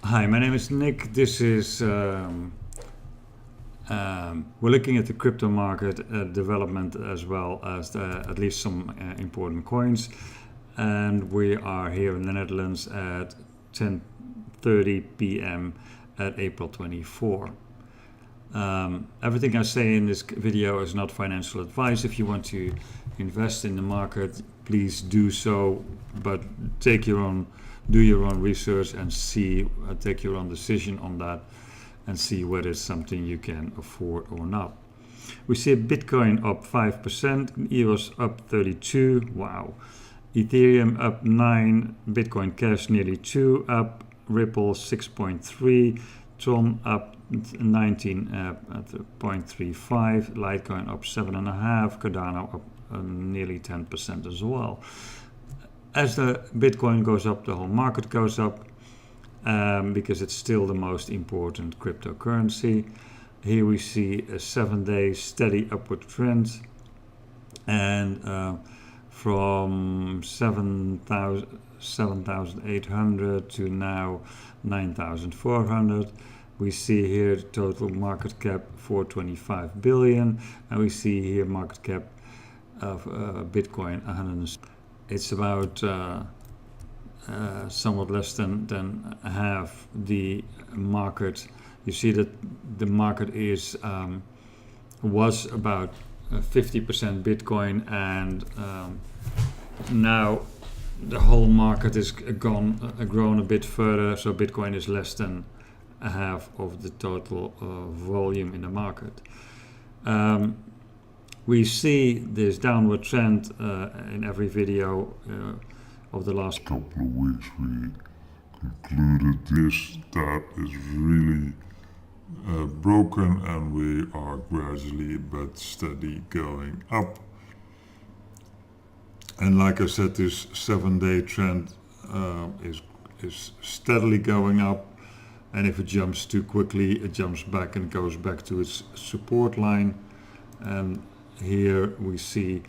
Hi, my name is Nick. This is we're looking at the crypto market development as well as at least some important coins, and we are here in the Netherlands at 10:30 p.m. at April 24. Everything I say in this video is not financial advice. If you want to invest in the market, please do so, but do your own research and take your own decision on that and see whether it's something you can afford or not. We see Bitcoin up 5%, EOS up 32, wow. Ethereum up 9, Bitcoincash nearly 2 up, Ripple 6.3, Tron up 19.35, Litecoin up 7.5, Cardano up nearly 10% as well. As the Bitcoin goes up, the whole market goes up because it's still the most important cryptocurrency. Here we see a 7-day steady upward trend, and from 7,800 to now 9,400. We see here total market cap 425 billion, and we see here market cap of Bitcoin 100. It's about somewhat less than half the market. You see that the market was about 50% Bitcoin, and now the whole market is grown a bit further, so Bitcoin is less than a half of the total volume in the market. We see this downward trend in every video of the last couple of weeks. We concluded that is really broken, and we are gradually but steady going up. And like I said, this 7-day trend is steadily going up, and if it jumps too quickly, it jumps back and goes back to its support line. And here we saw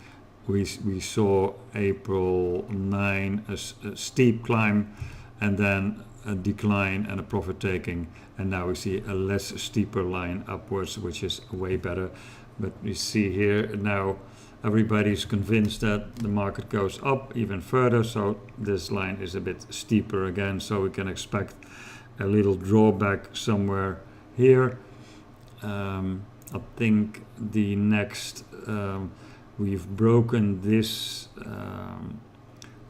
April 9 a steep climb, and then a decline and a profit taking, and now we see a less steeper line upwards, which is way better. But we see here now everybody's convinced that the market goes up even further, so this line is a bit steeper again, so we can expect a little drawback somewhere here. I think the next we've broken this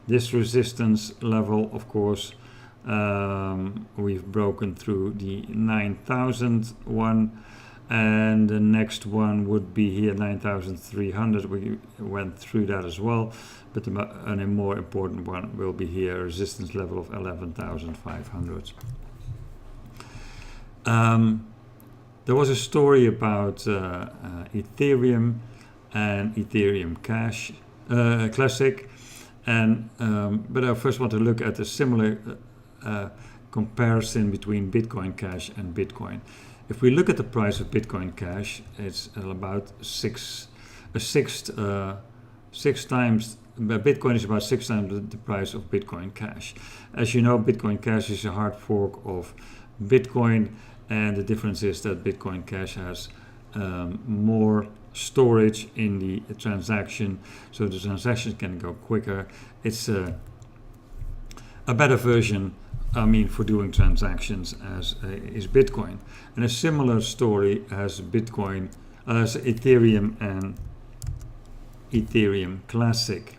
resistance level, of course. We've broken through the 9,000 one, and the next one would be here 9,300. We went through that as well, but a more important one will be here, a resistance level of 11,500. There was a story about Ethereum and Ethereum Cash Classic, and but I first want to look at a similar comparison between Bitcoincash and Bitcoin. If we look at the price of Bitcoincash, it's about six times. Bitcoin is about 6 times the price of Bitcoincash. As you know, Bitcoincash is a hard fork of Bitcoin, and the difference is that Bitcoincash has more storage in the transaction, so the transaction can go quicker. It's a better version, for doing transactions as is Bitcoin. And a similar story has Ethereum and Ethereum Classic.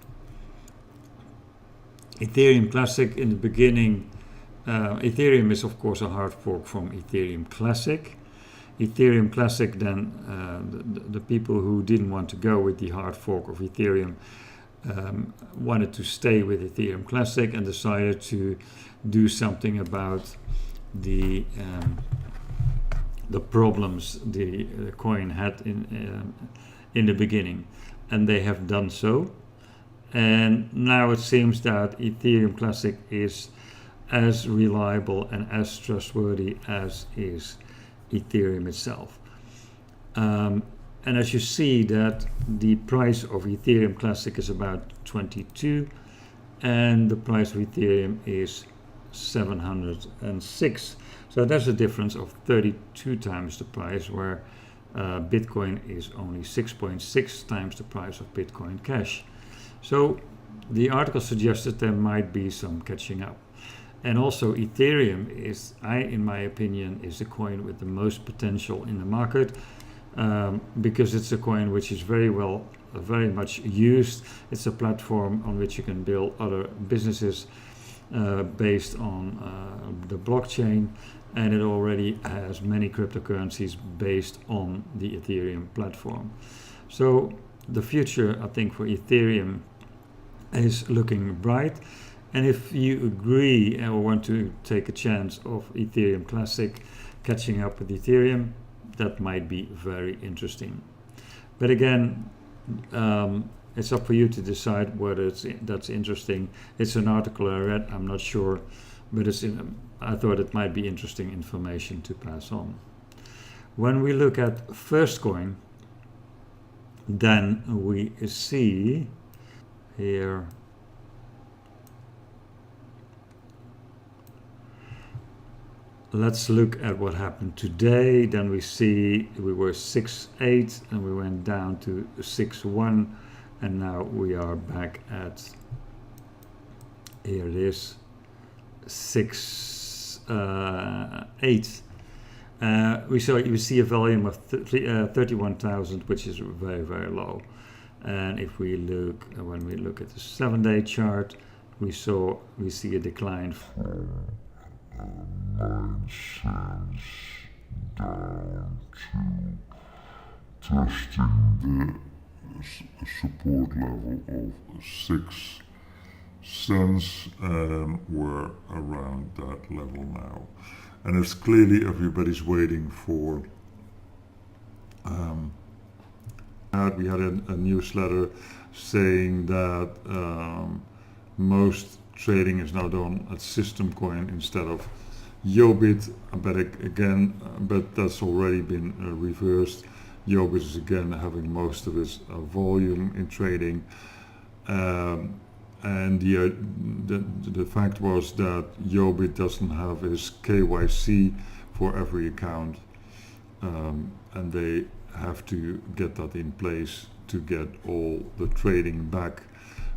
Ethereum Classic, in the beginning, Ethereum is of course a hard fork from Ethereum Classic. Ethereum Classic, then the people who didn't want to go with the hard fork of Ethereum wanted to stay with Ethereum Classic and decided to do something about the problems the coin had in the beginning, and they have done so. And now it seems that Ethereum Classic is as reliable and as trustworthy as is Ethereum itself. And as you see that the price of Ethereum Classic is about 22, and the price of Ethereum is 706. So there's a difference of 32 times the price, where Bitcoin is only 6.6 times the price of Bitcoincash. So the article suggested there might be some catching up. And also Ethereum is, in my opinion, is the coin with the most potential in the market, because it's a coin which is very much used. It's a platform on which you can build other businesses based on the blockchain, and it already has many cryptocurrencies based on the Ethereum platform. So the future, I think, for Ethereum is looking bright. And if you agree or want to take a chance of Ethereum Classic catching up with Ethereum, that might be very interesting. But again, it's up for you to decide whether that's interesting. It's an article I read, I'm not sure, but I thought it might be interesting information to pass on. When we look at Firstcoin, then we see here let's look at what happened today. Then we see we were 6.8 and we went down to 6.1, and now we are back at, here it is, 6.8. We see a volume of 31,000, which is very, very low. And if we look, when we look at the 7-day chart, we see a decline from 9 cents down to testing the support level of 6 cents, and we're around that level now. And it's clearly everybody's waiting for we had a newsletter saying that most trading is now done at Systemcoin instead of Yobit, but that's already been reversed. Yobit is again having most of its volume in trading, and the fact was that Yobit doesn't have its KYC for every account, and they have to get that in place to get all the trading back.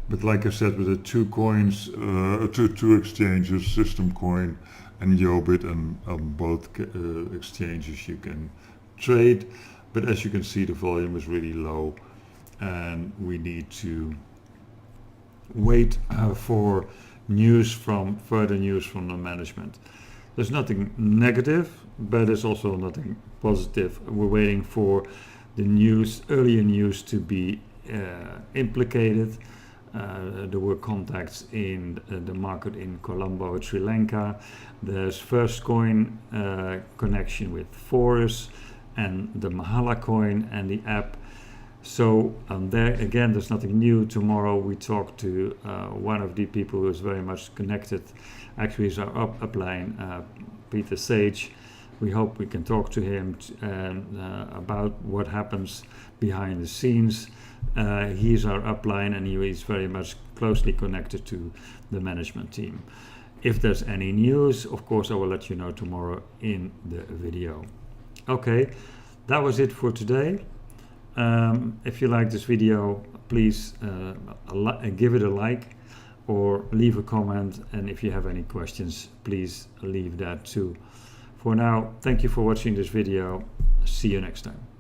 But like I said, with the two coins, two exchanges, Systemcoin and Yobit, and on both exchanges you can trade. But as you can see, the volume is really low, and we need to wait for further news from the management. There's nothing negative, but there's also nothing positive. We're waiting for the earlier news to be implicated. There were contacts in the market in Colombo, Sri Lanka. There's Firstcoin connection with Forest and the Mahala coin and the app. So there again, there's nothing new. Tomorrow we talk to one of the people who is very much connected. Actually, is our upline, Peter Sage. We hope we can talk to him about what happens behind the scenes. He's our upline, and he is very much closely connected to the management team. If there's any news, of course, I will let you know tomorrow in the video. Okay, that was it for today. If you like this video, please give it a like or leave a comment, and if you have any questions, please leave that too. For now, thank you for watching this video. See you next time.